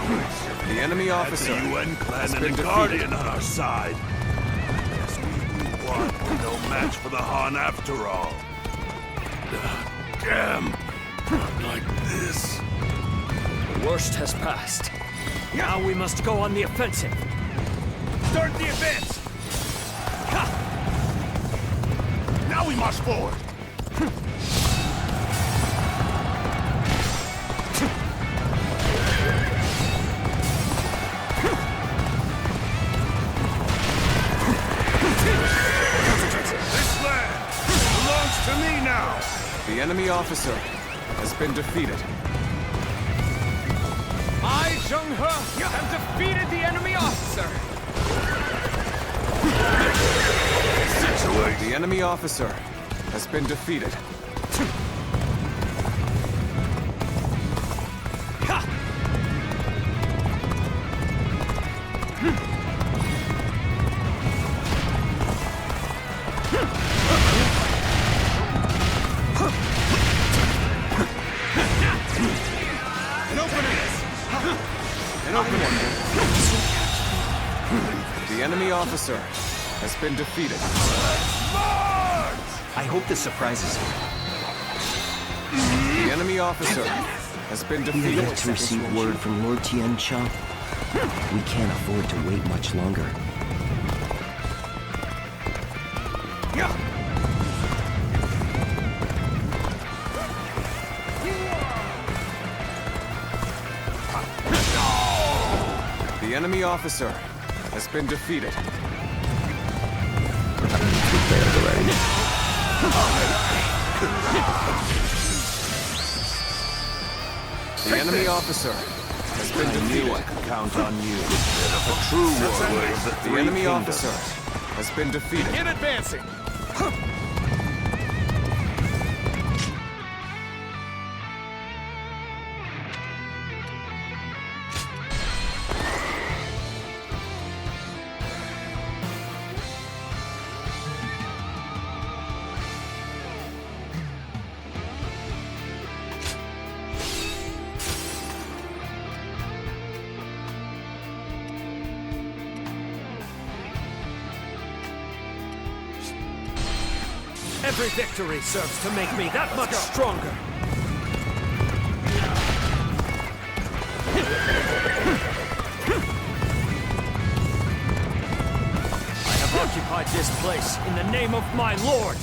choice. The enemy officer That's a UN clan has and been a defeated. guardian on our side. Guess we won. No match for the Han after all. Damn. Not like this. The worst has passed. Now we must go on the offensive. Start the advance! Now we march forward! This land belongs to me now! The enemy officer has been defeated. I, Zheng He, have defeated the enemy officer! The enemy officer has been defeated. The enemy officer has been defeated. I hope this surprises you. The enemy officer has been We have defeated. yet to receive word from Lord Tian Cho. We can't afford to wait much longer. The enemy officer has been defeated. The enemy officer has been defeated. I could count on you. A true warrior of the The three enemy kingdoms. officer has been defeated. In advancing! Every victory serves to make me that much stronger. I have occupied this place in the name of my lord.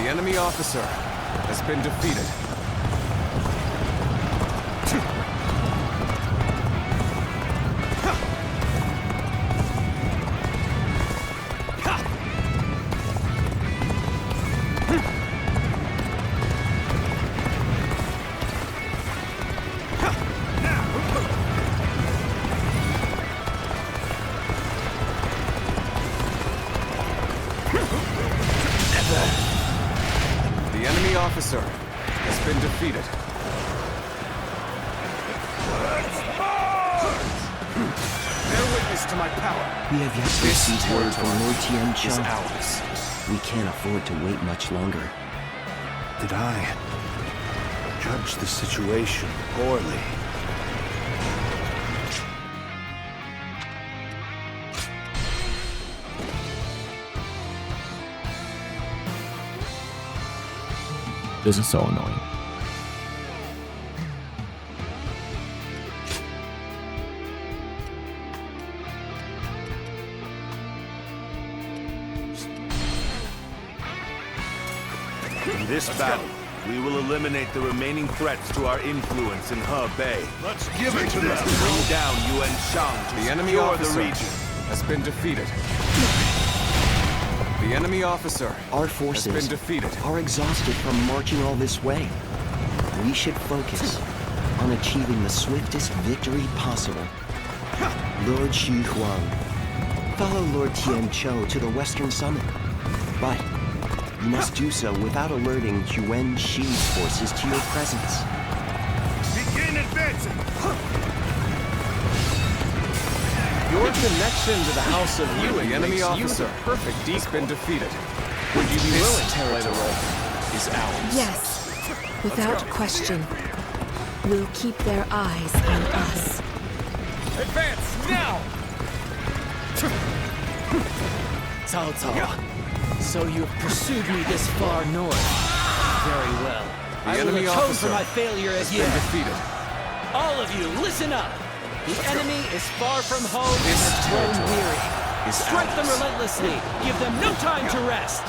The enemy officer has been defeated. The enemy officer has been defeated. Bear witness to my power. We have yet to receive word from Lord Tian Is Cho. ours. We can't afford to wait much longer. Did I judge the situation poorly? This is so annoying. In this battle, we will eliminate the remaining threats to our influence in He Bay. Let's give it to them! Bring down Yuan Shang to The enemy secure officer the region. has been defeated. The enemy officer Our has forces been defeated. are exhausted from marching all this way. We should focus on achieving the swiftest victory possible. Lord Xu Huang, follow Lord Tian Cho to the Western Summit. But you must do so without alerting Yuan Shi's forces to your presence. Begin advancing! Your connection to the House of Yuan The enemy makes you officer the perfect has been decoy. defeated. Would you be willing to play the territory role? Is ours. Yes, without question. will keep their eyes on us. Advance now! Cao Cao, so you've pursued me this far north. Very well. I will enemy atone officer for my failure has again. been defeated. All of you, listen up! The enemy is far from home and This has grown territory weary. is Strike them ours. relentlessly. Give them no time to rest.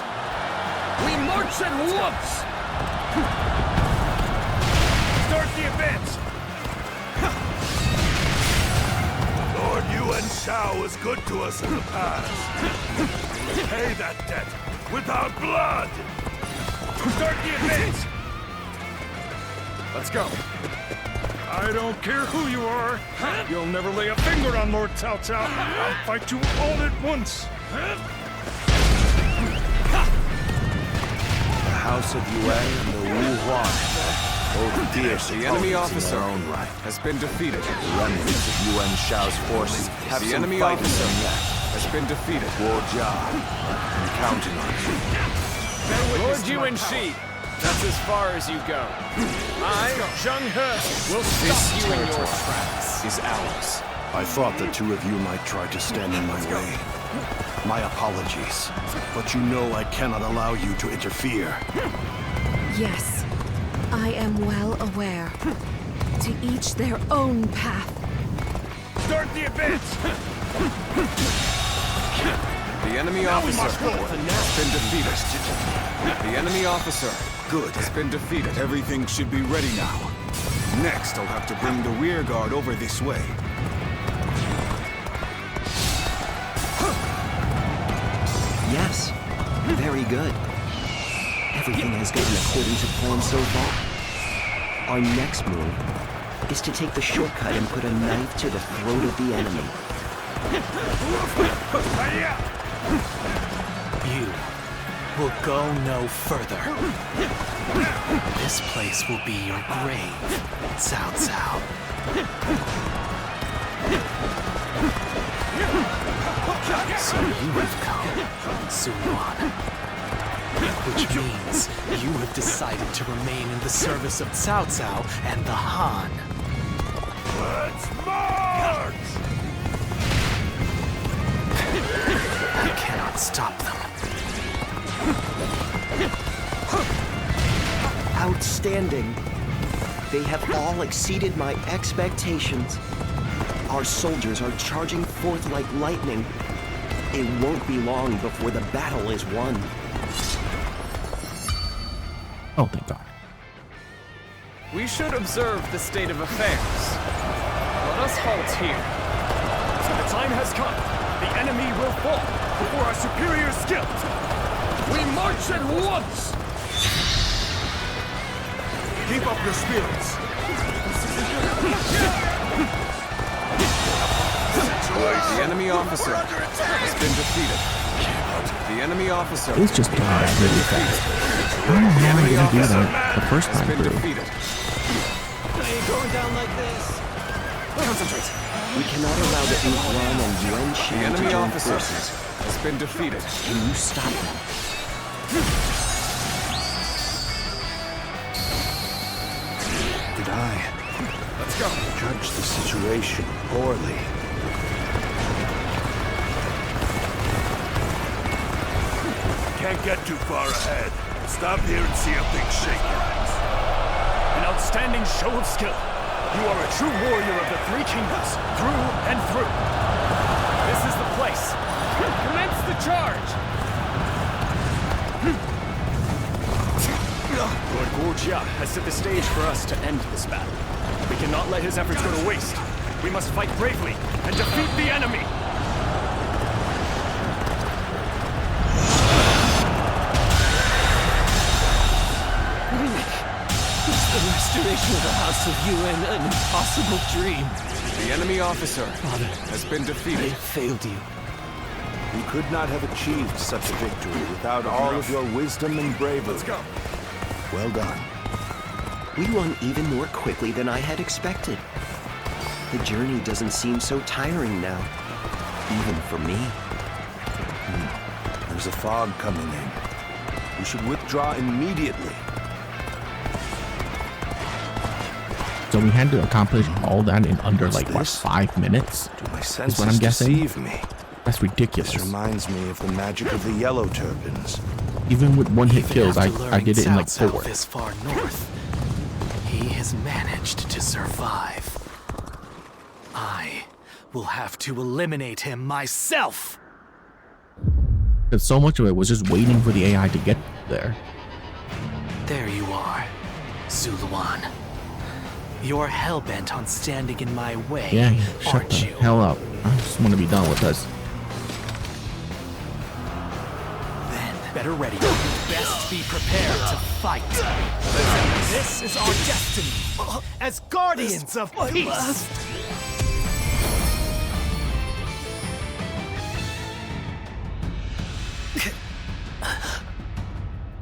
We march at once! Start the advance! Lord Yuan Shao was good to us in the past. Pay that debt without blood! Start the advance! Let's go. I don't care who you are. You'll never lay a finger on Lord Cao Cao. I'll fight you all at once. The House of Yuan and the Wu Huan. Both fierce The enemy opponents in officer their own right. has been defeated. The remnants of Yuan Shao's forces have The some enemy fighting officer in them has been defeated. yet. War Jia, I'm counting on you. Lord Yuan Shi, that's as far as you go. I, Zheng He, will stop you in your tracks. Is ours. I thought the two of you might try to stand in my way. My apologies, but you know I cannot allow you to interfere. Yes, I am well aware. To each their own path. Start the advance! The enemy officer has been defeated. The enemy officer Good. has been defeated. Everything should be ready now. Next, I'll have to bring the rear guard over this way. Yes, very good. Everything has gone according to plan so far. Our next move is to take the shortcut and put a knife to the throat of the enemy. You will go no further. This place will be your grave, Cao Cao. So you have come, Sun Quan. Which means you have decided to remain in the service of Cao Cao and the Han. Let's march! I cannot stop them. Outstanding. They have all exceeded my expectations. Our soldiers are charging forth like lightning. It won't be long before the battle is won. Oh, thank God. We should observe the state of affairs. Let us halt here. The time has come. The enemy will fall before our superior skill. We march at once! Keep up your spirits. The enemy officer has been defeated. The enemy officer It's just going back really fast. I don't know how I didn't do that the first has time been through. defeated. I ain't going down like this. Concentrate. We cannot allow the Yuan and Yuan The Shan to enemy join officer forces. has been defeated. Can you stop them? Did I Let's go. judge the situation poorly? Can't get too far ahead. Stop here and see how things shake hands. An outstanding show of skill. You are a true warrior of the Three Kingdoms, through and through. This is the place. Commence the charge! Lord Gorgia has set the stage for us to end this battle. We cannot let his efforts go to waste. We must fight bravely and defeat the enemy! The restoration of the House of Yuan an impossible dream. The enemy officer Father, has been I defeated. have failed you. We could not have achieved such a victory without all of your wisdom and bravery. Let's go. Well done. We won even more quickly than I had expected. The journey doesn't seem so tiring now, even for me. There's a fog coming in. We should withdraw immediately. So we had to accomplish all that in under like what, this? 5 minutes? Do my Is senses what I'm guessing. deceive me? That's ridiculous. This reminds me of the magic of the yellow turbans. Even with one hit Even kills, I after did it in like learning Cao Cao 4. This far north, he has managed to survive. I will have to eliminate him myself. Because so much of it was just waiting for the AI to get there. There you are, Zuluan. You're hell-bent on standing in my way, Yeah, shut aren't the you? hell up. I just want to be done with this. Then, better ready. Best be prepared to fight. This is our destiny, as guardians of peace.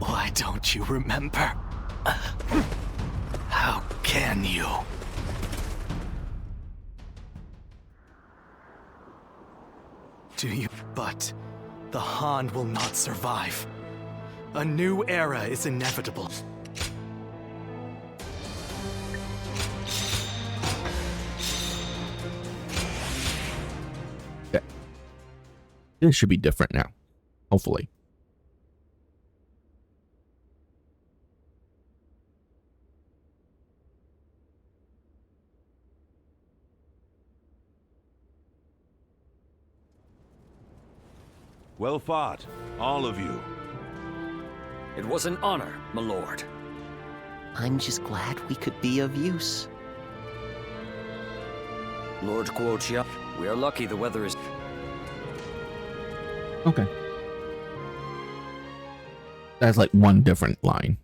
Why don't you remember? How can you? Do you? But the Han will not survive. A new era is inevitable. Yeah. This should be different now. Hopefully. Well fought, all of you. It was an honor, my lord. I'm just glad we could be of use. Lord Guoqia, we are lucky the weather is... Okay. That's like one different line.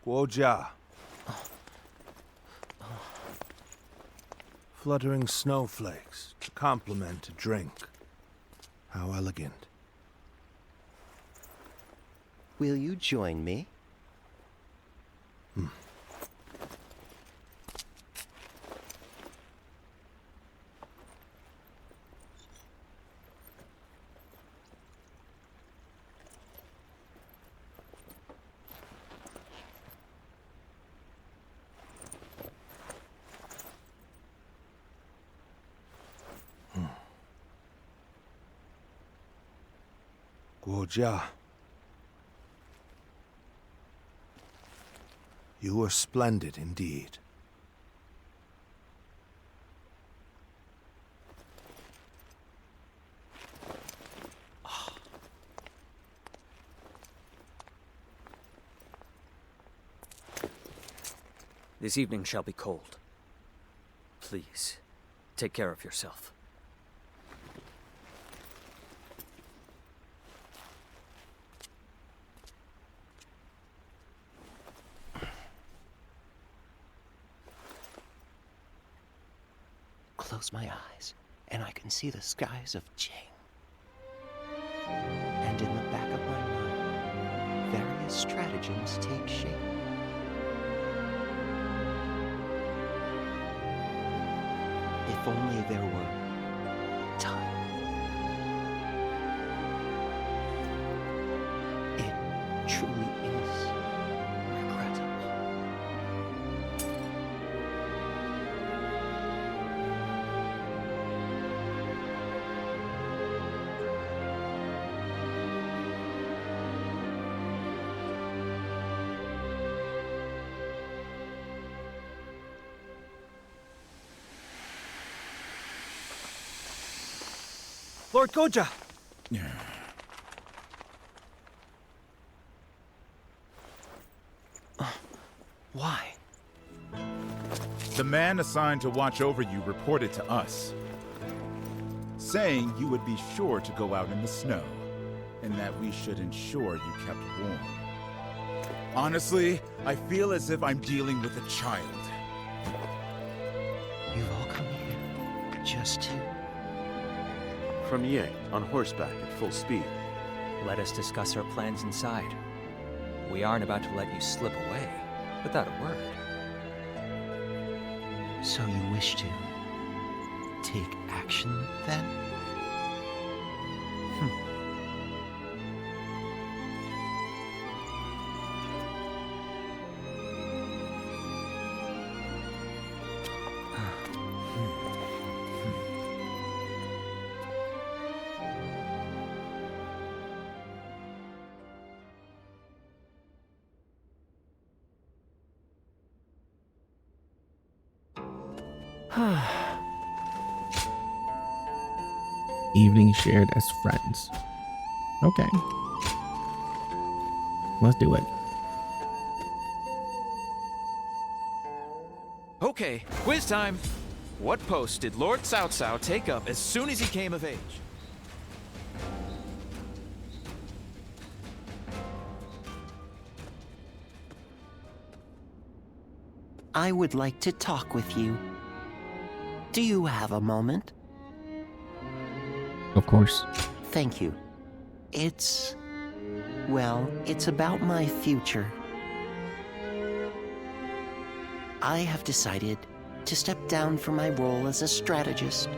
Guojia. Fluttering snowflakes, to complement a drink. How elegant. Will you join me? Guojia. You were splendid indeed. This evening shall be cold. Please, take care of yourself. Close my eyes, and I can see the skies of Jing. And in the back of my mind, various stratagems take shape. If only there were time. It truly is regrettable. Lord Goja! Why? The man assigned to watch over you reported to us. saying you would be sure to go out in the snow, and that we should ensure you kept warm. Honestly, I feel as if I'm dealing with a child. You've all come here just to... From Yang, on horseback at full speed. Let us discuss our plans inside. We aren't about to let you slip away without a word. So you wish to take action, then? Evening shared as friends. Okay. Let's do it. Okay, quiz time. What post did Lord Cao Cao take up as soon as he came of age? I would like to talk with you. Do you have a moment? Of course. Thank you. Well, it's about my future. I have decided to step down from my role as a strategist.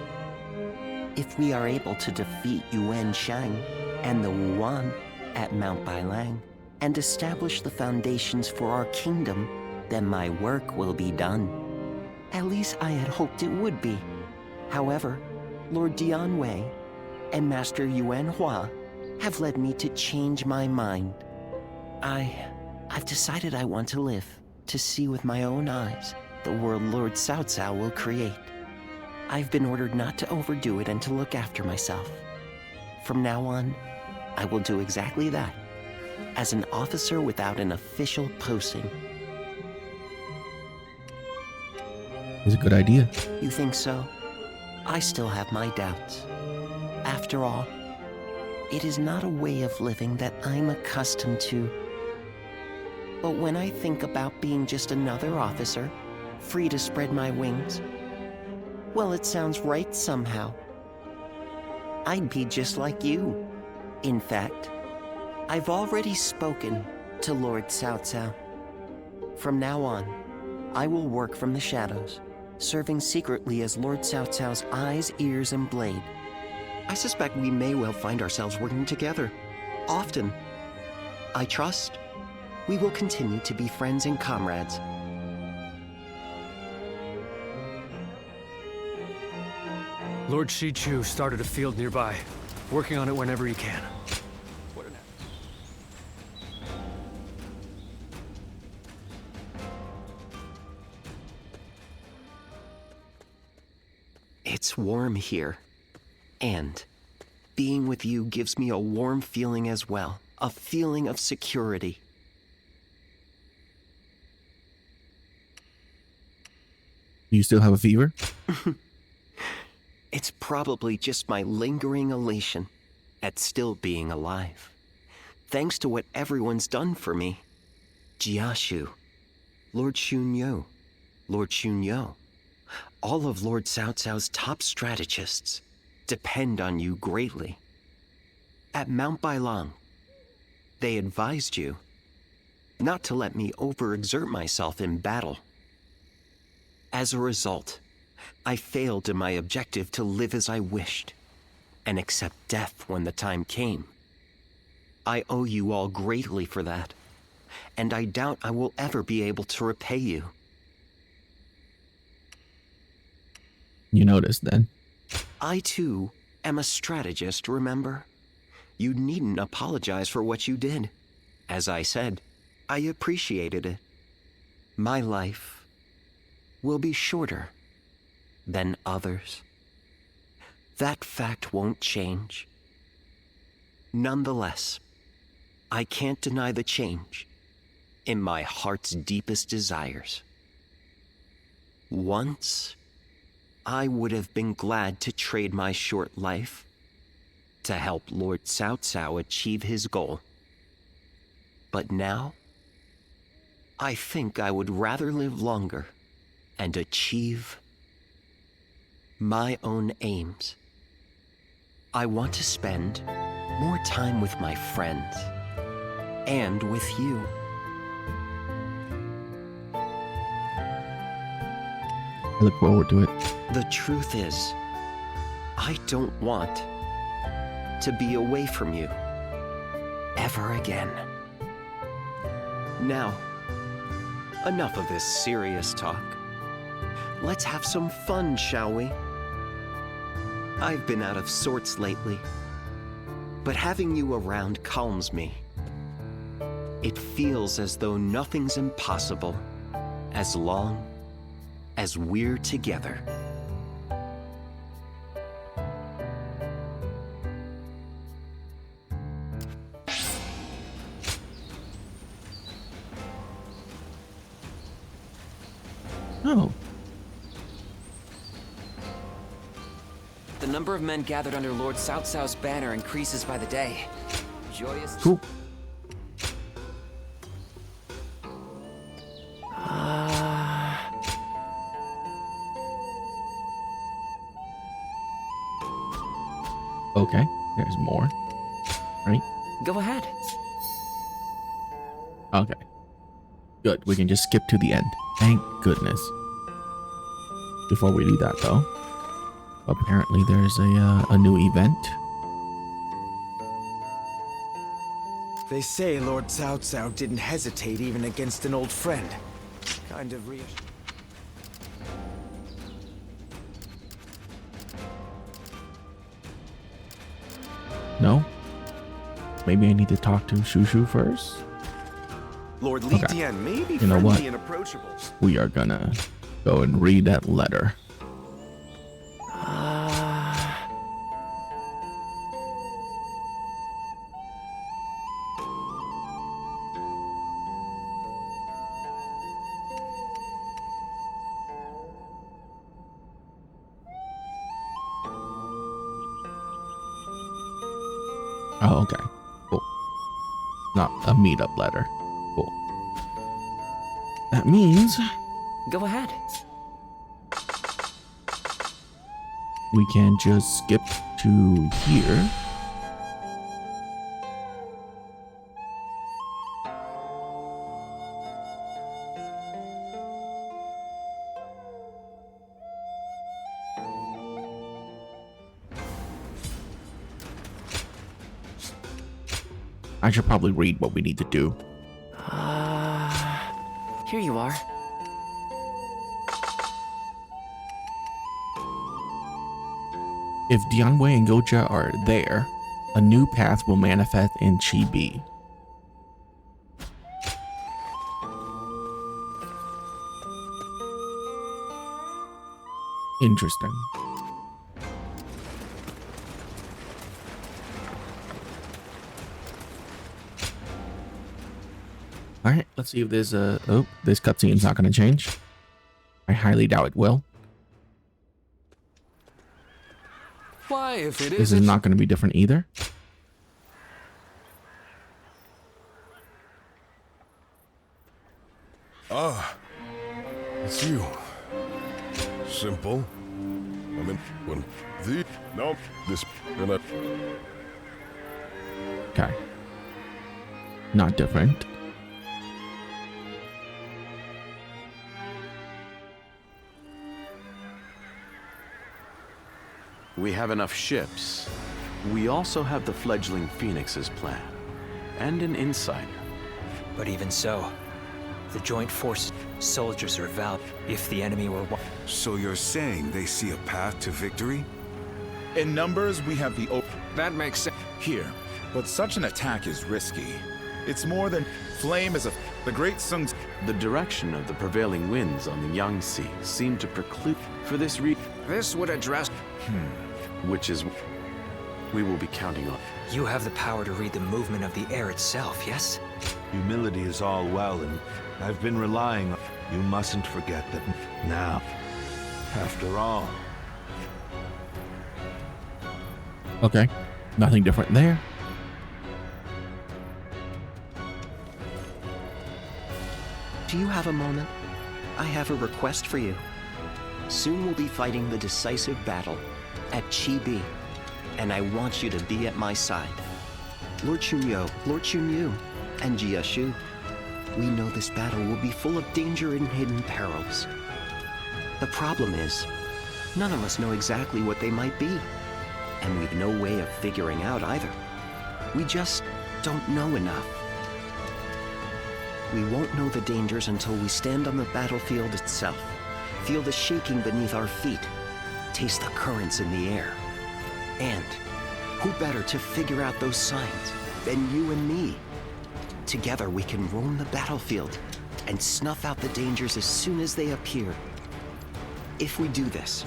If we are able to defeat Yuan Shang and the Wuan at Mount Bailang and establish the foundations for our kingdom, then my work will be done. At least I had hoped it would be. However, Lord Dian Wei and Master Yuan Hua have led me to change my mind. I've decided I want to live, to see with my own eyes the world Lord Cao Cao will create. I've been ordered not to overdo it and to look after myself. From now on, I will do exactly that, as an officer without an official posting. It's a good idea. You think so? I still have my doubts. After all, it is not a way of living that I'm accustomed to. But when I think about being just another officer, free to spread my wings, well, it sounds right somehow. I'd be just like you. In fact, I've already spoken to Lord Cao Cao. From now on, I will work from the shadows, serving secretly as Lord Cao Cao's eyes, ears, and blade. I suspect we may well find ourselves working together, often. I trust we will continue to be friends and comrades. Lord Shichu started a field nearby, working on it whenever he can. It's warm here, and being with you gives me a warm feeling as well, a feeling of security. Do you still have a fever? It's probably just my lingering elation at still being alive. Thanks to what everyone's done for me. Jiashu, Lord Xunyo, Lord Xunyo, all of Lord Cao Cao's top strategists depend on you greatly. At Mount Bailang, they advised you not to let me overexert myself in battle. As a result, I failed in my objective to live as I wished and accept death when the time came. I owe you all greatly for that, and I doubt I will ever be able to repay you. You noticed then. I, too, am a strategist, remember? You needn't apologize for what you did. As I said, I appreciated it. My life will be shorter than others. That fact won't change. Nonetheless, I can't deny the change in my heart's deepest desires. Once, I would have been glad to trade my short life to help Lord Cao Cao achieve his goal. But now, I think I would rather live longer and achieve my own aims. I want to spend more time with my friends and with you. I look forward to it. The truth is, I don't want to be away from you ever again. Now, enough of this serious talk. Let's have some fun, shall we? I've been out of sorts lately, but having you around calms me. It feels as though nothing's impossible as long as we're together. Oh. The number of men gathered under Lord Cao Cao's banner increases by the day. Joyous. Cool. Okay, there's more. Right? Go ahead. Okay. Good, we can just skip to the end. Thank goodness. Before we do that, though, apparently there's a new event. They say Lord Cao Cao didn't hesitate even against an old friend. Kind of reassuring. No? Maybe I need to talk to Shushu first? Lord Li Okay. Dian may be You know what? friendly and approachable. We are gonna go and read that letter. Oh, okay. Cool. Not a meetup letter. Cool. That means Go ahead. we can just skip to here. I should probably read what we need to do. Here you are. If Dianwei and Goja are there, a new path will manifest in Chibi. Interesting. Alright, let's see if there's a... Oh, this cutscene's not going to change. I highly doubt it will. Why, if it This is not going to be different either. Ah, it's you. Simple. I mean, when the... No, this... And I... Okay. Not different. We have enough ships. We also have the fledgling Phoenix's plan. And an insider. But even so, the joint force soldiers are valiant. If the enemy were... So you're saying they see a path to victory? In numbers, we have the... That makes sense. Here, but such an attack is risky. It's more than... Flame is a... The Great Sung's... The direction of the prevailing winds on the Yangtze seem to preclude... For this reason... This would address... Which is... We will be counting on. You have the power to read the movement of the air itself, yes? Humility is all well, and I've been relying on... You mustn't forget that now, after all, Okay, nothing different there. Do you have a moment? I have a request for you. Soon we'll be fighting the decisive battle at Chi-Bi, and I want you to be at my side. Lord Chunyo, Lord Chunyu, and Jia Shu. We know this battle will be full of danger and hidden perils. The problem is, none of us know exactly what they might be, and we've no way of figuring out either. We just don't know enough. We won't know the dangers until we stand on the battlefield itself, feel the shaking beneath our feet, taste the currents in the air. And who better to figure out those signs than you and me? Together we can roam the battlefield and snuff out the dangers as soon as they appear. If we do this,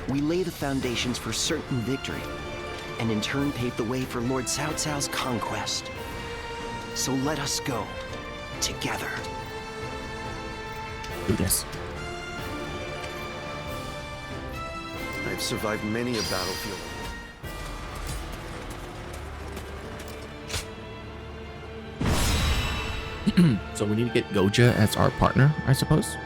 we lay the foundations for certain victory, and in turn pave the way for Lord Cao Cao's conquest. So let us go, together. Do this. I've survived many a battlefield. So we need to get Goja as our partner, I suppose.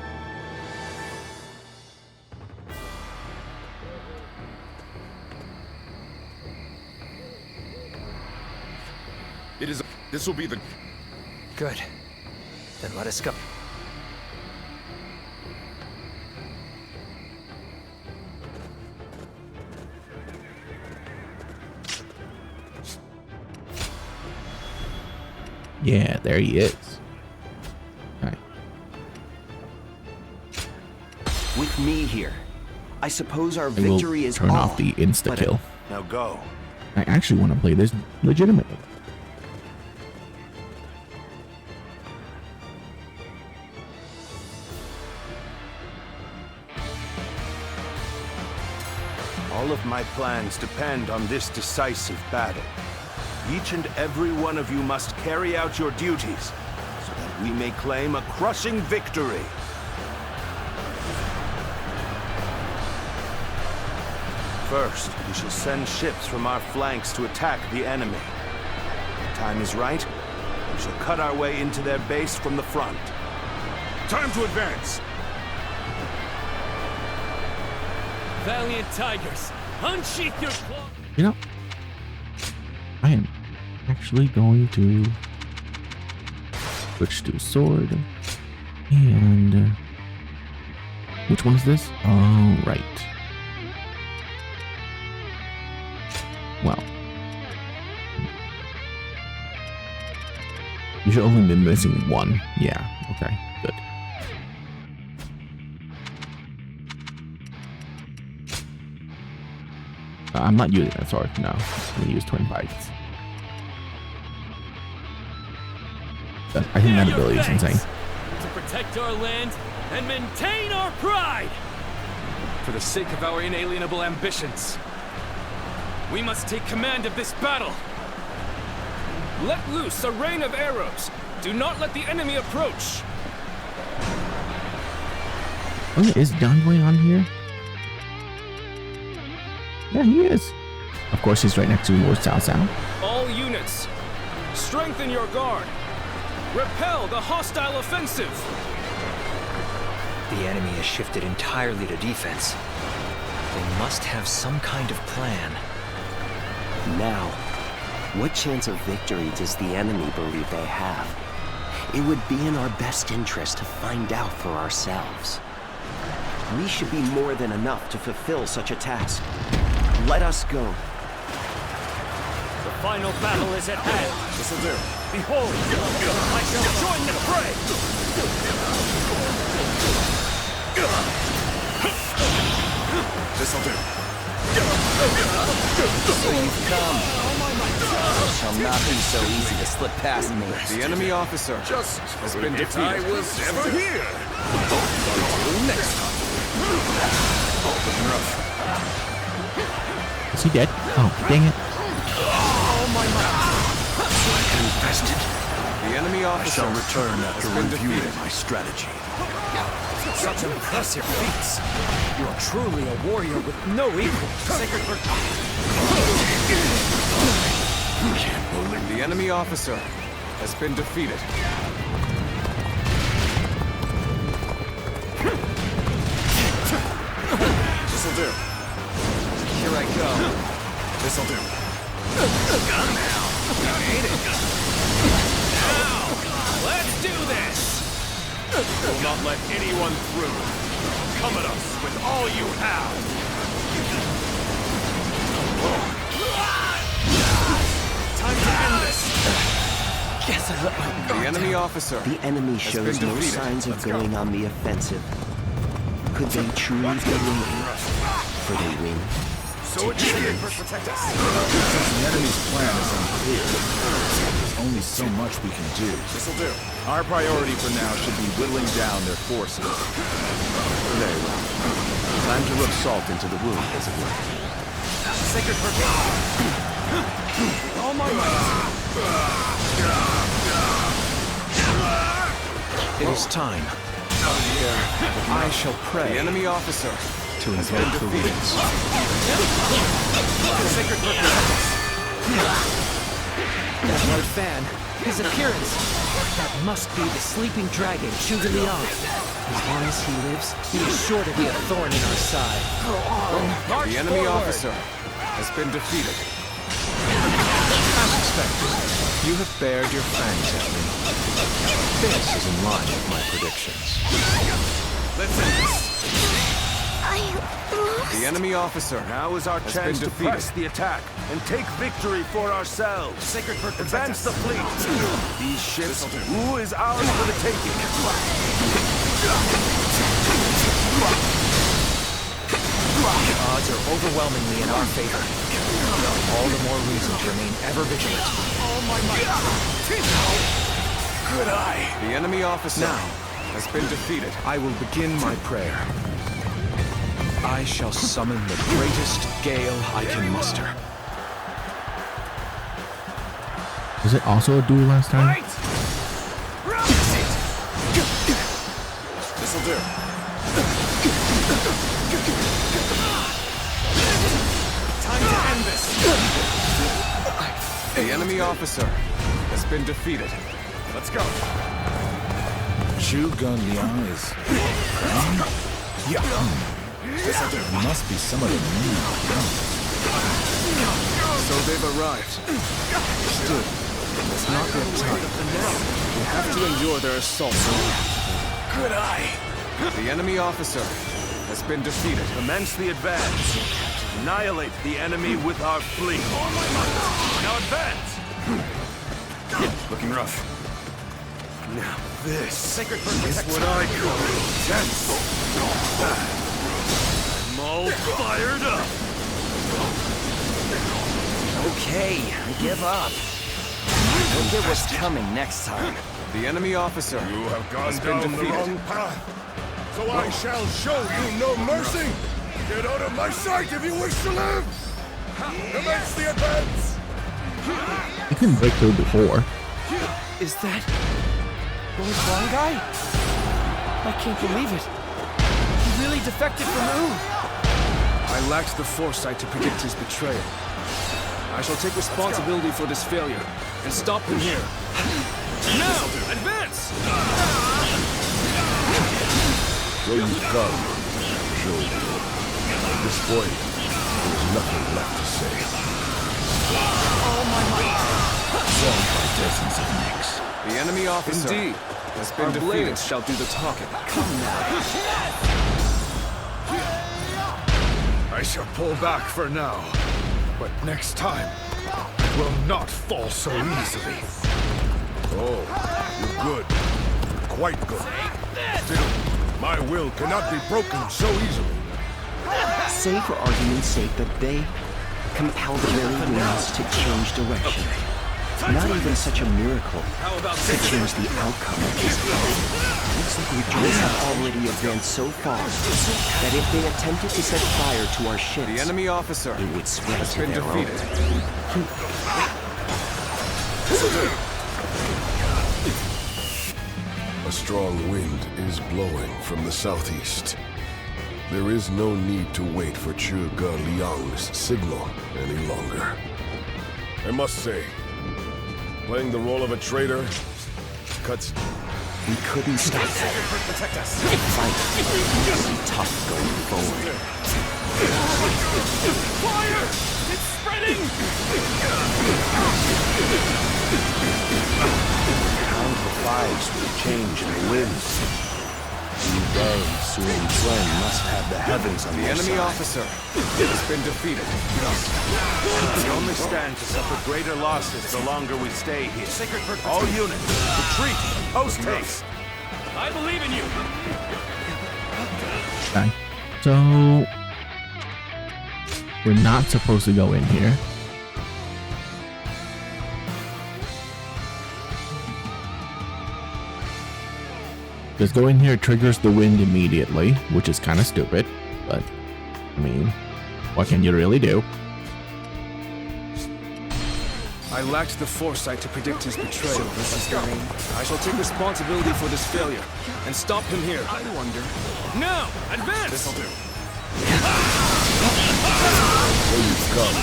This will be the... Good. Then let us go. Yeah, there he is. Alright. With me here, I suppose our I will victory is turn all. off the insta-kill. Now go. I actually want to play this legitimately. All of my plans depend on this decisive battle. Each and every one of you must carry out your duties, so that we may claim a crushing victory. First, we shall send ships from our flanks to attack the enemy. When the time is right, we shall cut our way into their base from the front. Time to advance! Valiant tigers, unsheath your claws! You know, I am actually going to switch to sword. And which one is this? Oh, right. Well, you should only be missing one. Yeah, okay, good. I'm not using that sword, no. I'm gonna use twin bites. I think that ability is insane. To protect our land and maintain our pride! For the sake of our inalienable ambitions, we must take command of this battle. Let loose a rain of arrows. Do not let the enemy approach. Oh yeah, is Donboy on here? Yeah, he is. Of course, he's right next to Lord Cao Cao. All units, strengthen your guard. Repel the hostile offensive. The enemy has shifted entirely to defense. They must have some kind of plan. Now, what chance of victory does the enemy believe they have? It would be in our best interest to find out for ourselves. We should be more than enough to fulfill such a task. Let us go. The final battle is at hand. This'll do. Behold, I shall join the fray. This'll do. So you've come. It shall not be so easy to slip past me. The enemy officer has been defeated. I was ever here. Next time. Is he dead? Oh, dang it. Infested. The enemy I officer shall return after reviewing my strategy. Such impressive feats. You are truly a warrior with no equal. Sacred enemy officer has been defeated. This'll do. Here I go. This'll do. Gun now. Ain't it? Now, let's do this. We'll not let anyone through. Come at us with all you have. Time to end this. Guess I let my guard The enemy down. officer. The enemy has shows been no defeated. signs of Let's go. going on the offensive. Could they truly be waiting for the win? So it should protect us. Since the enemy's plan is unclear, there's only so much we can do. This'll do. Our priority for now should be whittling down their forces. Very well. Time to rub salt into the wound, as it were. Sacred purpose. All my might. It is time. I shall pray. The enemy officer to invoke the winds. Sacred purpose. That white fan, his appearance. That must be the sleeping dragon, Cheathrough. As long as he lives, he is sure to be a thorn in our side. The enemy officer has been defeated. As expected, you have bared your fangs at me. This is in line with my predictions. Let's end this. The enemy officer Now is our has chance been to defeated. press the attack and take victory for ourselves. Sacred purpose. Advance the fleet. These ships, who is ours for the taking? The odds are overwhelmingly in our favor. All the more reason to remain ever vigilant. All my might. Good eye. The enemy officer Now, has been defeated. I will begin my prayer. I shall summon the greatest gale I can muster. Was it also a duel last time? This'll do. Time to end this. The enemy officer has been defeated. Let's go. Zhu Liang is praying? Yeah. This'll do. It must be some of the new. So they've arrived. Still, it's not yet time. We have to endure their assaults. Good eye. The enemy officer has been defeated. Commence the advance. Annihilate the enemy with our fleet. Now advance! Looking rough. Now this Sacred is purpose. what I call intense. I'm all fired up. Okay, I give up. We'll get what's coming next time. The enemy officer You have gone has been down the defeated. wrong path, so I shall show you no mercy. Get out of my sight if you wish to live. Commence the advance. You couldn't break through before. Is that Lord Wrong Guy? I can't believe it. He really defected from Musou. I lacked the foresight to predict his betrayal. I shall take responsibility for this failure and stop him here. Now, advance! So you come, show you. At this point, there's nothing left to say. All my might. Formed by dozens of necks. The enemy officer Indeed. has been Our defeated. blades shall do the talking. Come now. I shall pull back for now, but next time, it will not fall so easily. Oh, you're good. Quite good. Still, my will cannot be broken so easily. Say for argument's sake that they compel the very winds to change direction. Not even such a miracle could change the outcome of this battle. Looks like Rejoice have already advanced so far that if they attempted to set fire to our ships, The enemy officer it would spread has to been their defeated. A strong wind is blowing from the southeast. There is no need to wait for Cheathrough Liang's signal any longer. I must say, Playing the role of a traitor cuts. We couldn't stop that. Protect us. Fight. Tough going forward. Fire! It's spreading! Count the fives will change in the winds. They, Sun Quan, must have the heavens on The their enemy side. officer has been defeated. We only stand to suffer greater losses the longer we stay here. All units, retreat! Post haste! I believe in you! Okay. So we're not supposed to go in here. Because going here triggers the wind immediately, which is kind of stupid, but I mean, what can you really do? I lacked the foresight to predict his betrayal. So this is the aim. I shall take responsibility for this failure and stop him here. I wonder. Now, advance! This'll do. Where you've come.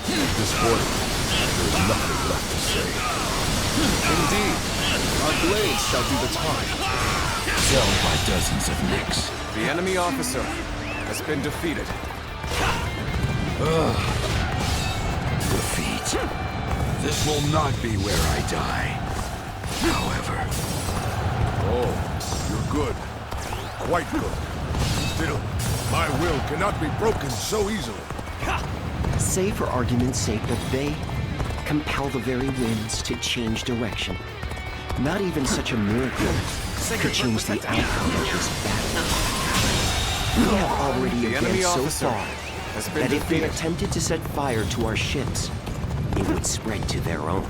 At this point, there's nothing left to say. Indeed, our blades shall do the time. Felled by dozens of necks. The enemy officer has been defeated. Defeat. This will not be where I die. However. Oh, you're good. Quite good. Still, my will cannot be broken so easily. Say for argument's sake that they compel the very winds to change direction. Not even such a miracle could change the outcome of this battle. We have already advanced so far that if they attempted to set fire to our ships, it would spread to their own.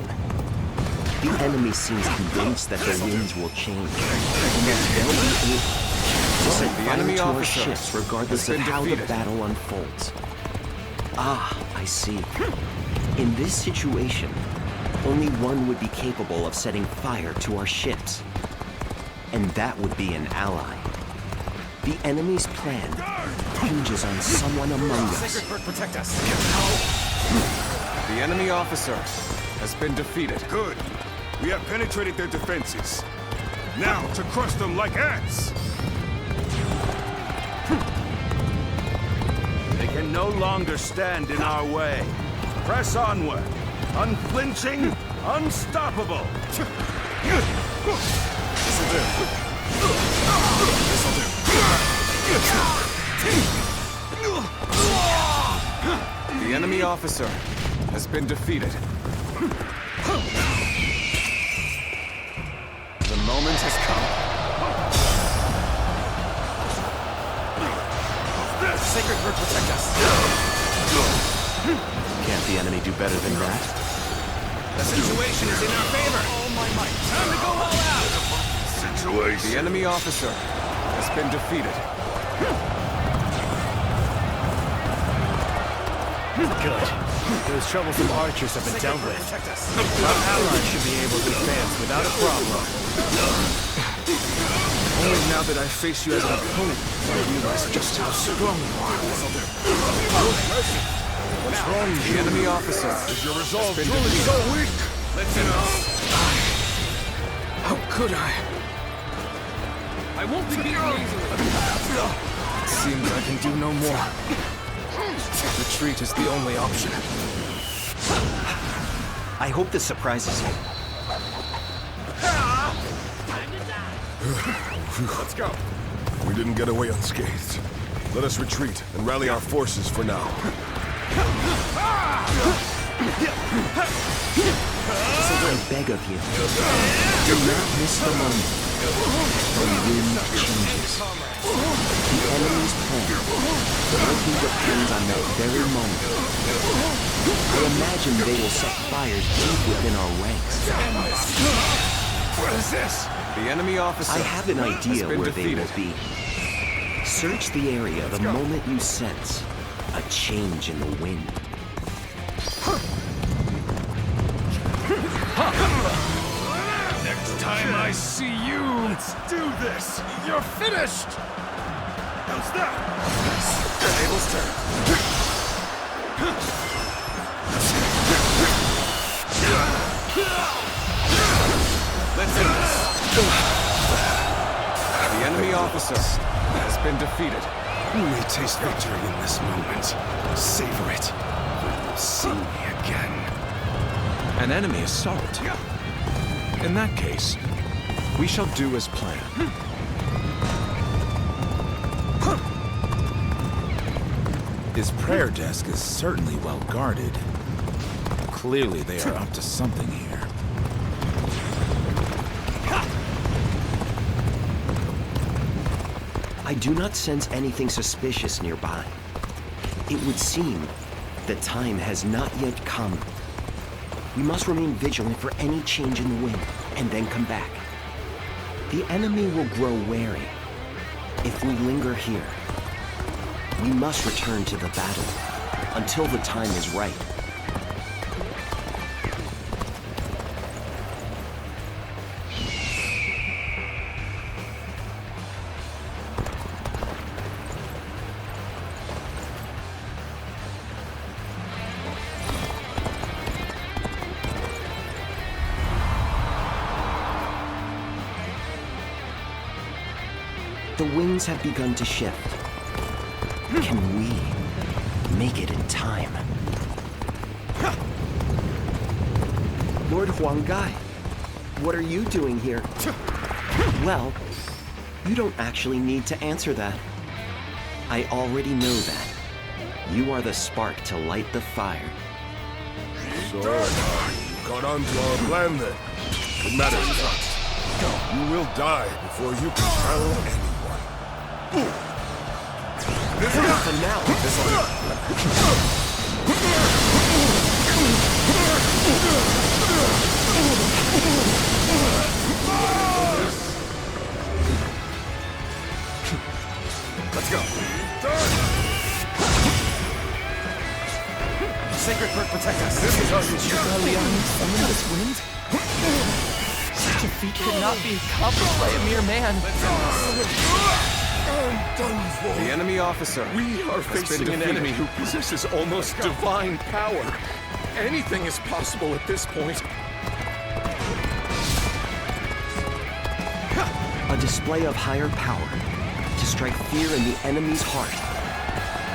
The enemy seems convinced that the winds will change, and that they'll be able to set fire to our ships regardless of how the battle unfolds. Ah, I see. In this situation, only one would be capable of setting fire to our ships, and that would be an ally. The enemy's plan hinges on someone among us. Sacred protect us. The enemy officer has been defeated. Good. We have penetrated their defenses. Now to crush them like ants. They can no longer stand in our way. Press onward. Unflinching, unstoppable. This'll do. This'll do. The enemy officer has been defeated. The moment has come. Sacred Bird protect us. Can't the enemy do better than that? The situation is in our favor. All my might. Time to go all out. Situation. The enemy officer has been defeated. Good. Those troublesome archers have been dealt with. Our allies should be able to advance without a problem. Only now that I face you as an opponent, I realize just how strong you are. What's wrong with The enemy officer Is your resolve has been truly defeated. so weak? Let's How could I? I won't be beaten easily. It seems I can do no more. Retreat is the only option. I hope this surprises you. Let's go. We didn't get away unscathed. Let us retreat and rally our forces for now. I beg of you, do not miss the moment. The wind changes. The enemy's plan likely depends on that very moment. I imagine they will set fires deep within our ranks. What is this? The enemy officer I have an idea has been where defeated. they will be. Search the area the moment you sense a change in the wind. Next time I see you, let's do this. You're finished. How's that? Tables turn. Let's end this. The enemy officer has been defeated. You may taste victory in this moment. Savor it. You will see me again. An enemy assault. In that case, we shall do as planned. His prayer desk is certainly well guarded. Clearly they are up to something here. I do not sense anything suspicious nearby. It would seem that time has not yet come. We must remain vigilant for any change in the wind, and then come back. The enemy will grow wary if we linger here. We must return to the battle until the time is right. The winds have begun to shift. Can we make it in time? Lord Huanggai, what are you doing here? Well, you don't actually need to answer that. I already know that. You are the spark to light the fire. So, you caught on to our plan then. It matters not. You will die before you can tell anyone. This is nothing now. Let's go. Sacred Bird, protect us. This is how you Summon this wind? Such a feat could not be accomplished by a mere man. The enemy officer. We are facing an enemy who possesses almost divine power. Anything is possible at this point. A display of higher power to strike fear in the enemy's heart.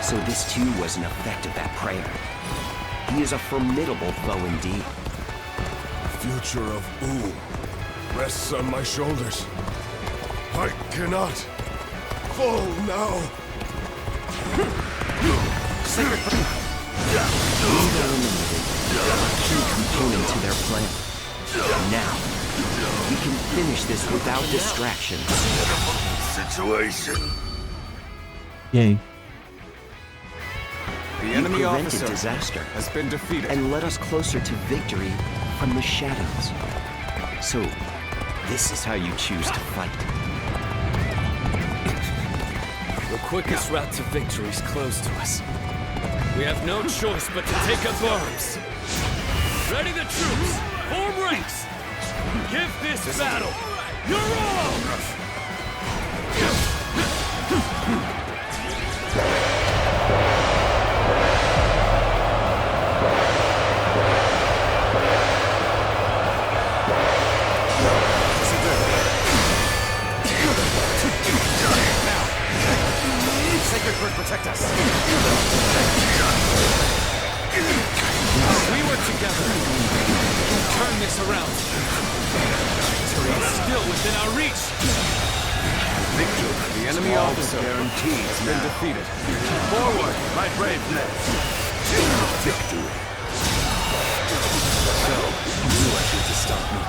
So this too was an effect of that prayer. He is a formidable foe indeed. Future of Wu rests on my shoulders. I cannot fall now. We've eliminated a key component to their plan. Now, we can finish this without distractions. Situation. Yay. The You enemy prevented officer disaster has been defeated and led us closer to victory from the shadows. So, this is how you choose to fight. The quickest route to victory is closed to us. We have no choice but to take up arms. Ready the troops! Form ranks! Give this battle your all! Sacred Bird, protect us. We work together. Turn this around. Victory is still within our reach. The enemy officer has been defeated. Forward, my brave men. Victory. So, you knew I need to stop me.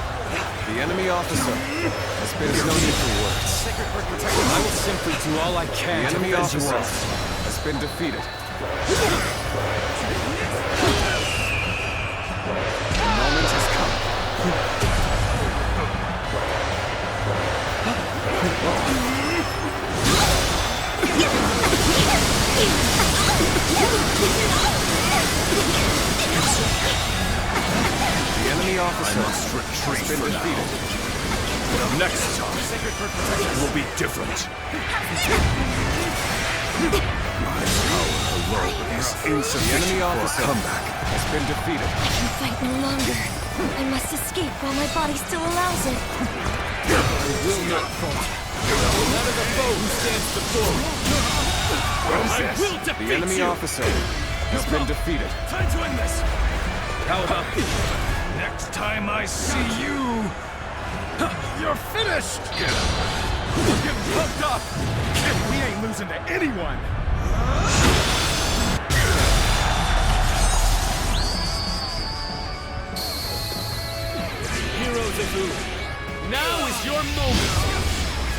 The enemy officer has been no need for words. Sacred Bird, protect us. I will simply do all I can. The enemy to finish you officer off. has been defeated. The moment has come. The enemy officer has been defeated. Next time, it will be different. My power alone is insufficient The enemy for a officer comeback. has been defeated. I can fight no longer. I must escape while my body still allows it. I will not falter. None of the foe who stands before me. I will defeat The enemy you. officer has been defeated. Time to end this. How about next time I see you, you're finished! Get pumped up. We ain't losing to anyone. Heroes of Ood, now is your moment.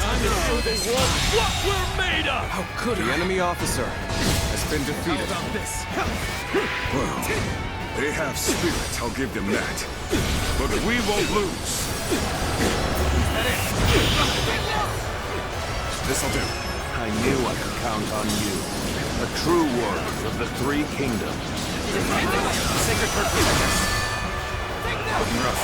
Time to show this world what we're made of. How could The enemy officer has been defeated. How about this? Well, they have spirit, I'll give them that. But we won't lose. This'll do. I knew I could count on you. A true warrior of the Three Kingdoms. Sacred Perfume. Looking rough.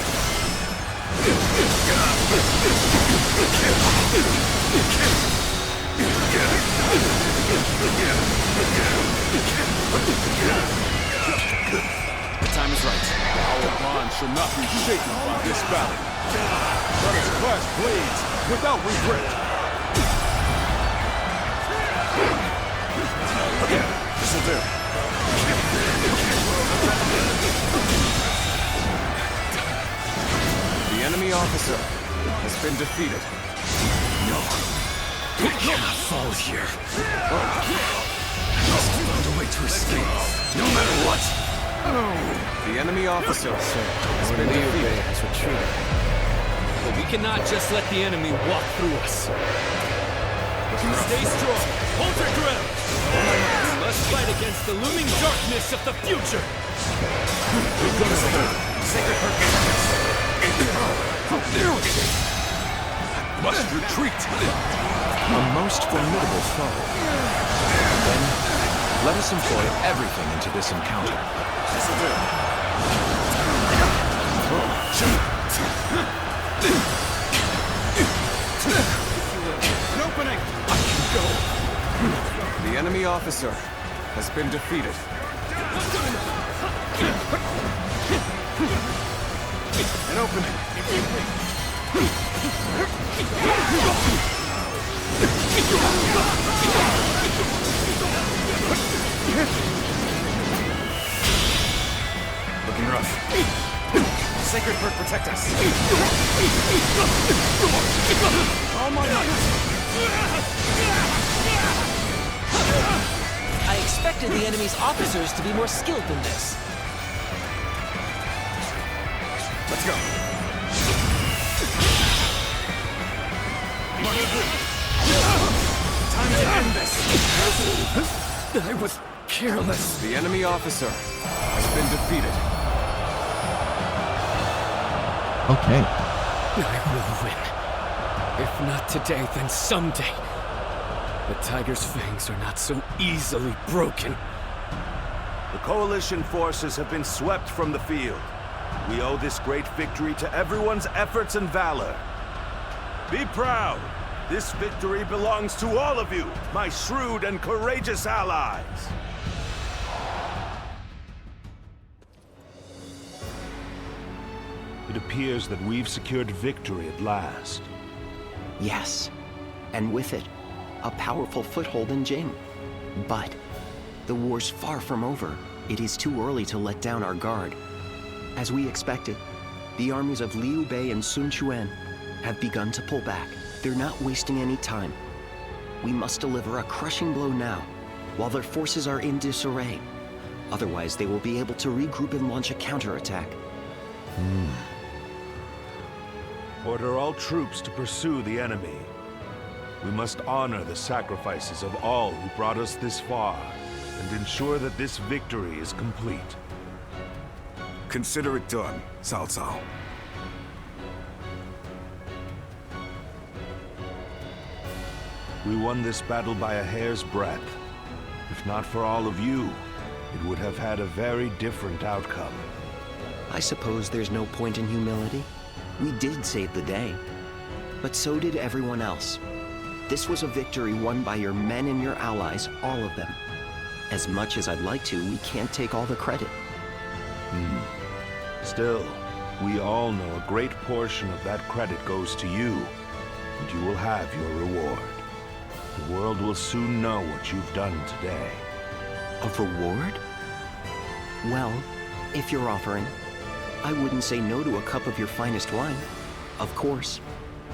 The time is right. Our bond shall not be shaken by this battle. Let us clash blades without regret. This'll do. The enemy officer has been defeated. No. We cannot fall here. We must find a way to escape, no matter what. The enemy officer has been defeated. Has retreated. But we cannot just let the enemy walk through us. Stay strong. Hold your ground. We must fight against the looming darkness of the future. Sacred Must retreat. A most formidable foe. Then, let us employ everything into this encounter. An opening. I can go. The enemy officer has been defeated. An opening. Looking rough. Sacred Perk, protect us. All my might. I expected the enemy's officers to be more skilled than this. Let's go. Time to end this. I was careless. The enemy officer has been defeated. Okay. I will win. If not today, then someday. The tiger's fangs are not so easily broken. The Coalition forces have been swept from the field. We owe this great victory to everyone's efforts and valor. Be proud. This victory belongs to all of you, my shrewd and courageous allies. It appears that we've secured victory at last. Yes, and with it, a powerful foothold in Jing. But the war's far from over. It is too early to let down our guard. As we expected, the armies of Liu Bei and Sun Quan have begun to pull back. They're not wasting any time. We must deliver a crushing blow now, while their forces are in disarray. Otherwise, they will be able to regroup and launch a counterattack. Order all troops to pursue the enemy. We must honor the sacrifices of all who brought us this far, and ensure that this victory is complete. Consider it done, Cao Cao. We won this battle by a hair's breadth. If not for all of you, it would have had a very different outcome. I suppose there's no point in humility. We did save the day. But so did everyone else. This was a victory won by your men and your allies, all of them. As much as I'd like to, we can't take all the credit. Still, We all know a great portion of that credit goes to you, and you will have your reward. The world will soon know what you've done today. A reward? Well, if you're offering, I wouldn't say no to a cup of your finest wine. Of course,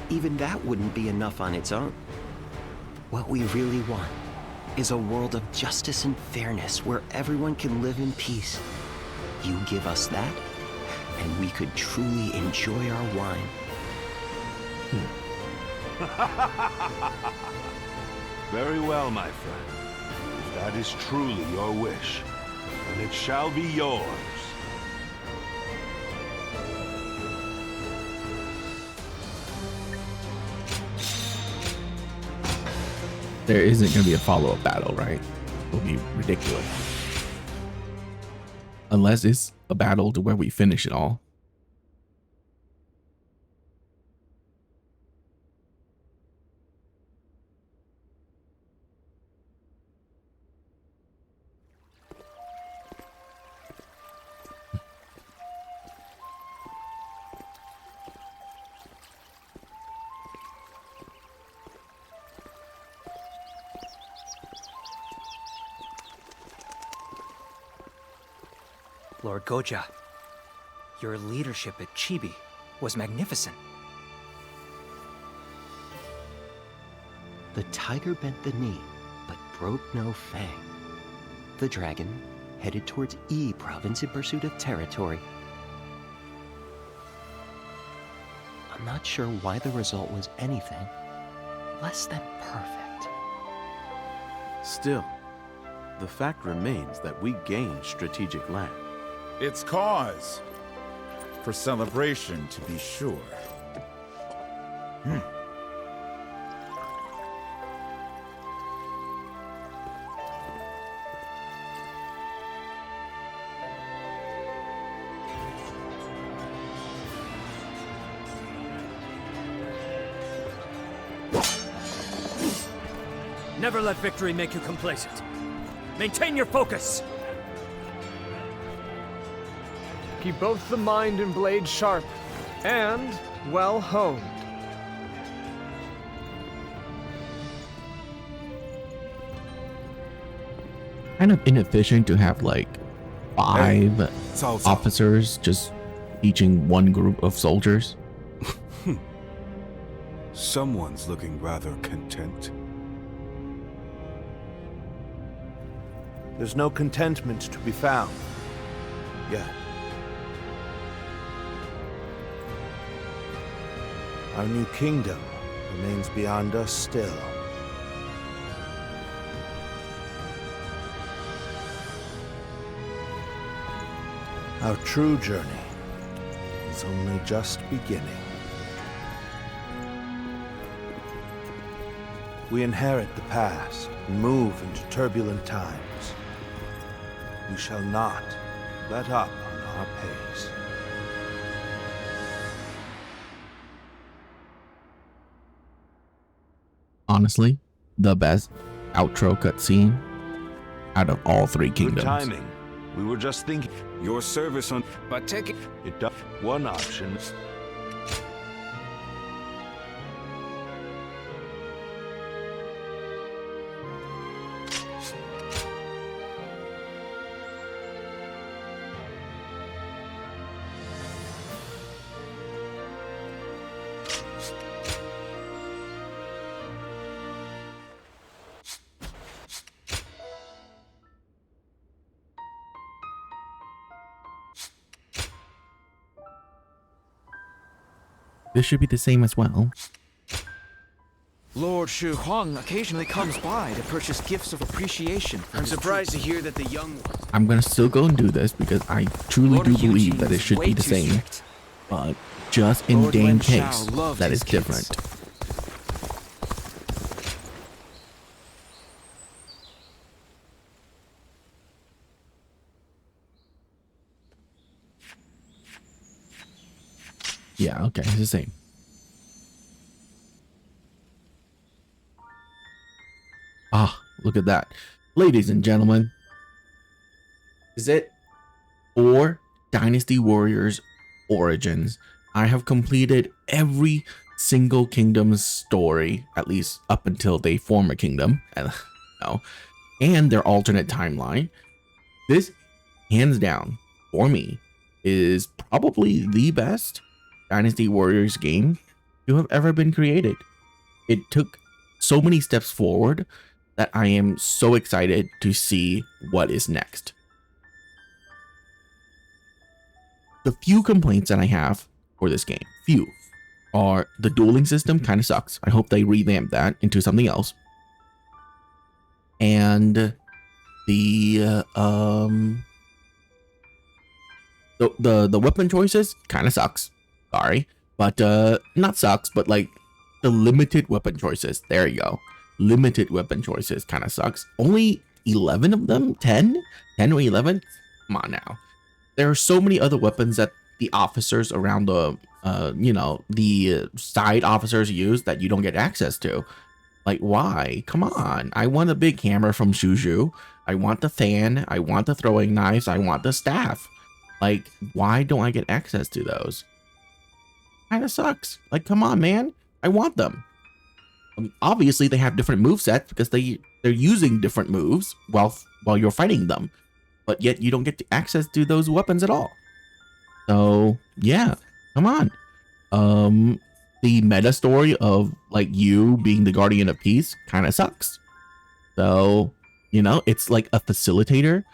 even that wouldn't be enough on its own. What we really want is a world of justice and fairness where everyone can live in peace. You give us that, and we could truly enjoy our wine. Very well, my friend. If that is truly your wish, then it shall be yours. There isn't going to be a follow-up battle, right? It'll be ridiculous. Unless it's a battle to where we finish it all. Lord Goja, your leadership at Chibi was magnificent. The tiger bent the knee, but broke no fang. The dragon headed towards E province in pursuit of territory. I'm not sure why the result was anything less than perfect. Still, the fact remains that we gained strategic land. It's cause for celebration, to be sure. Never let victory make you complacent. Maintain your focus! Keep both the mind and blade sharp, and well honed. Kind of inefficient to have like 5 officers just teaching one group of soldiers. Someone's looking rather content. There's no contentment to be found. Yet. Our new kingdom remains beyond us still. Our true journey is only just beginning. We inherit the past and move into turbulent times. We shall not let up on our pace. Honestly, the best outro cutscene out of all 3 kingdoms. Good timing. We were just thinking. Your service on... But take it. It does. One option. This should be the same as well. Lord Shu Huang occasionally comes by to purchase gifts of appreciation. I'm surprised to hear that the young... I'm gonna still go and do this because I truly do believe that it should be the same. But just in Dane case, that is different. Yeah, okay, it's the same. Ah, look at that. Ladies and gentlemen, is it 4 Dynasty Warriors Origins, I have completed every single kingdom's story, at least up until they form a kingdom, and their alternate timeline. This, hands down, for me, is probably the best Dynasty Warriors game to have ever been created. It took so many steps forward that I am so excited to see what is next. The few complaints that I have for this game, are the dueling system kind of sucks. I hope they revamp that into something else. And the weapon choices kind of sucks. Sorry, but not sucks, but like the limited weapon choices. There you go. Limited weapon choices kind of sucks. Only 11 of them? 10 or 11? Come on now. There are so many other weapons that the officers around the the side officers use that you don't get access to. Like, why? Come on. I want a big hammer from Musou. I want the fan. I want the throwing knives. I want the staff. Like, why don't I get access to those? Kind of sucks. Like, come on, man. I want them. Obviously, they have different movesets because they're using different moves while you're fighting them. But yet you don't get access to those weapons at all. So, yeah. Come on. The meta story of like you being the guardian of peace kind of sucks. So, it's like a facilitator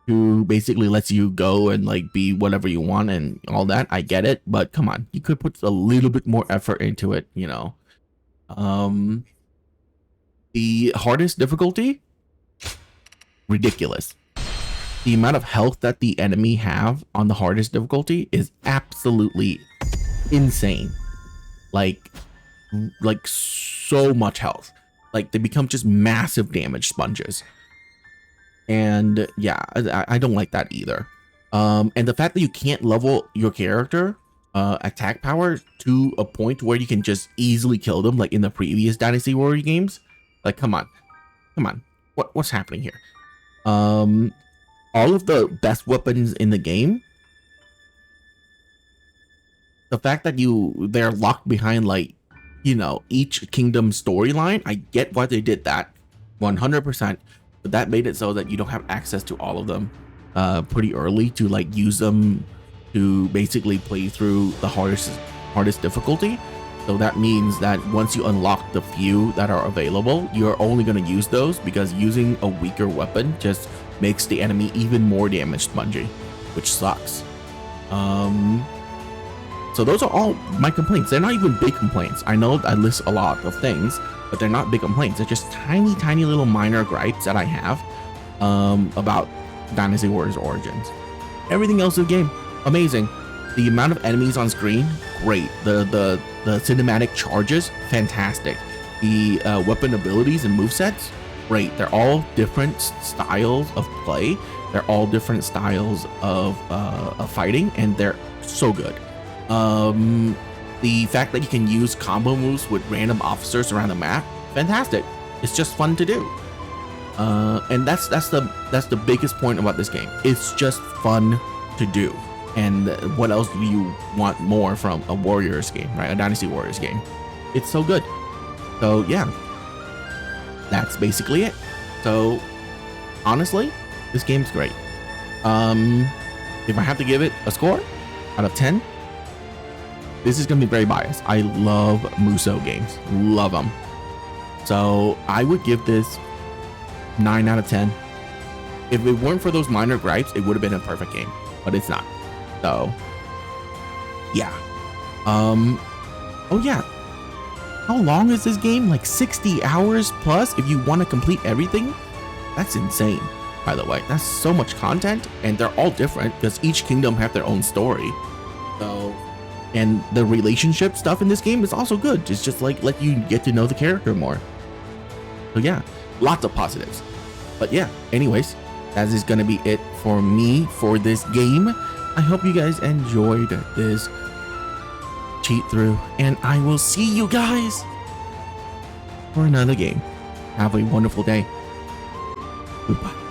who basically lets you go and like be whatever you want and all that. I get it, but come on, you could put a little bit more effort into it, The hardest difficulty, ridiculous. The amount of health that the enemy have on the hardest difficulty is absolutely insane. Like so much health. Like they become just massive damage sponges. And yeah, I don't like that either. And the fact that you can't level your character attack power to a point where you can just easily kill them, like in the previous Dynasty Warrior games. Like, come on. What's happening here? All of the best weapons in the game, the fact that they're locked behind like, each kingdom storyline, I get why they did that 100%, but that made it so that you don't have access to all of them pretty early to like use them to basically play through the hardest difficulty. So that means that once you unlock the few that are available, you're only going to use those because using a weaker weapon just makes the enemy even more damage spongy, which sucks. So those are all my complaints. They're not even big complaints. I know I list a lot of things, but they're not big complaints. They're just tiny little minor gripes that I have about Dynasty Warriors Origins. Everything else in the game, amazing. The amount of enemies on screen, great. The cinematic charges, fantastic. The weapon abilities and movesets, great. They're all different styles of play. They're all different styles of fighting, and they're so good. The fact that you can use combo moves with random officers around the map, fantastic. It's just fun to do. And that's the biggest point about this game. It's just fun to do. And what else do you want more from a Warriors game, right? A Dynasty Warriors game. It's so good. So yeah, that's basically it. So honestly, this game's great. If I have to give it a score out of 10, this is gonna be very biased. I love Musou games, love them. So I would give this 9 out of 10. If it weren't for those minor gripes, it would have been a perfect game, but it's not. So yeah. Oh yeah. How long is this game? Like 60 hours plus if you want to complete everything? That's insane, by the way. That's so much content, and they're all different because each kingdom have their own story. So, and the relationship stuff in this game is also good. It's just like let you get to know the character more. So yeah, lots of positives. But yeah, anyways, that is gonna be it for me for this game. I hope you guys enjoyed this cheat through, and I will see you guys for another game. Have a wonderful day. Goodbye.